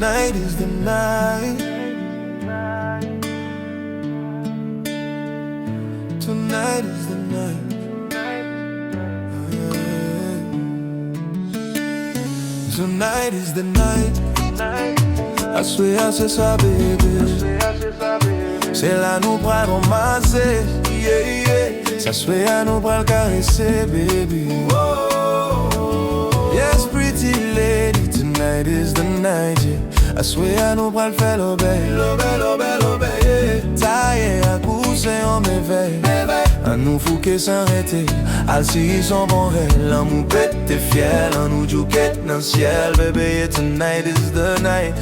Tonight is the night. Tonight is the night. Oh, yeah. Tonight is the night. Aswe, c'est ça, baby. C'est là nous pral romanse. Yeah, yeah. S'aswe à nous pral karese, baby. Yes, pretty lady. Tonight is the night, yeah. Aswe à nous pral faire lobèy. Yeah. Taye à coucher en mevèy. À nous fouke sans rete. Alsiyis en bon rêve. Lanmou pèdi fyèl. À nous djouke dans syèl, baby. Yeah, tonight is the night.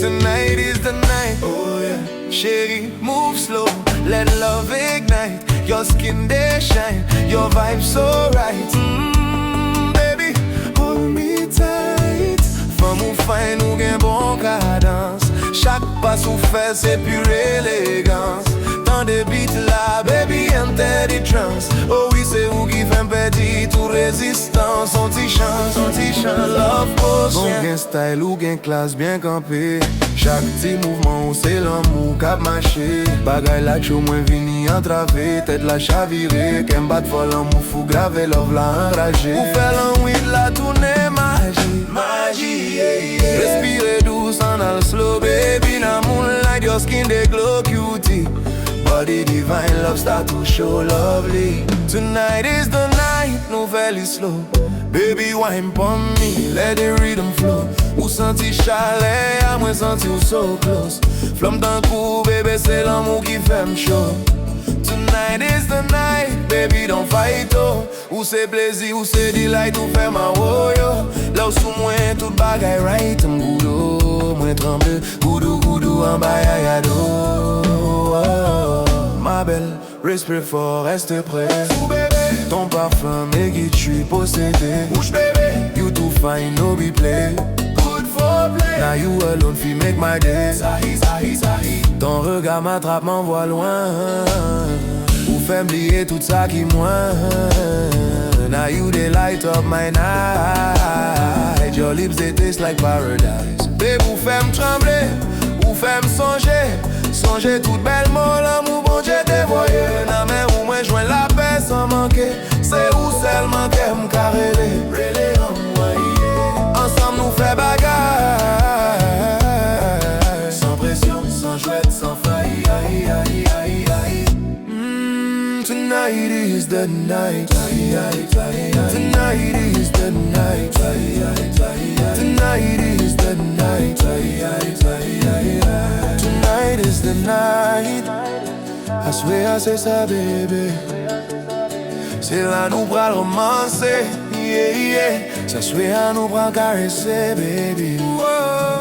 Tonight is the night. Oh yeah. Cherie, move slow. Let love ignite. Your skin they shine. Your vibe so right. Baby, hold me tight. Fanm ou fè'm ou gen bon kadans. Chak pas ou fè'l c'est pure élégance. Tande beat la, baby, enter the trance. Oh oui, c'est vous qui fè'm pèdi, tout résistance. Son ti chant, love potion. Bon gen style ou gen classe bien campé. Chak ti mouvman ou c'est lanmou kap mache. Bagay la chou mwen vini entrave. Tête la chavire, kem bat fol mou fou grave. Love la enragé. Ou fè l'enwid la tourne magie, yeah, yeah. Respire douce en al slow, baby. Na moonlight, your skin they glow cutie. Body divine, love start to show lovely. Tonight is the night, nou very slow. Baby, wine pon me, let the rhythm flow. Ou senti chalet, a mwen senti ou so close. Flamme d'un coup, baby, c'est l'amour qui fè'm chaud. Tonight is the night, baby, don't fight, oh. Ou c'est plaisir, ou c'est delight, ou fè ma woyo. Là ou sou mwen, tout bagay right, m'goudo. Mwen tremble, goudou, en bayayado. Ma belle, respire fort, reste prêt. Ton parfum me guide, j'suis possédé. Bouge bébé, you too fine, no be play. Good for play. Now you alone, fi make my day. Sahi. Ton regard m'attrape, m'envoie loin. Ou fè'm oublier tout ça qui moins. Now you they light up my night. Your lips they taste like paradise. Babe, ou fè'm trembler, ou fè'm songer. Songer toute belle mot, l'amour bon Dieu dévoyé. Na men ou mwen joint la paix sans manquer. C'est où seulement qu'aime karele. Ensemble nous fait bagarre. Sans pression, sans jouette, sans faille. Tonight is the night. Tonight is the night. Tonight is the night. Tonight is the night. Aswe, c'est ça, bébé. C'est là nous pral romanse. Yeah, yeah. S'aswe à nous pral karese, baby. Whoa.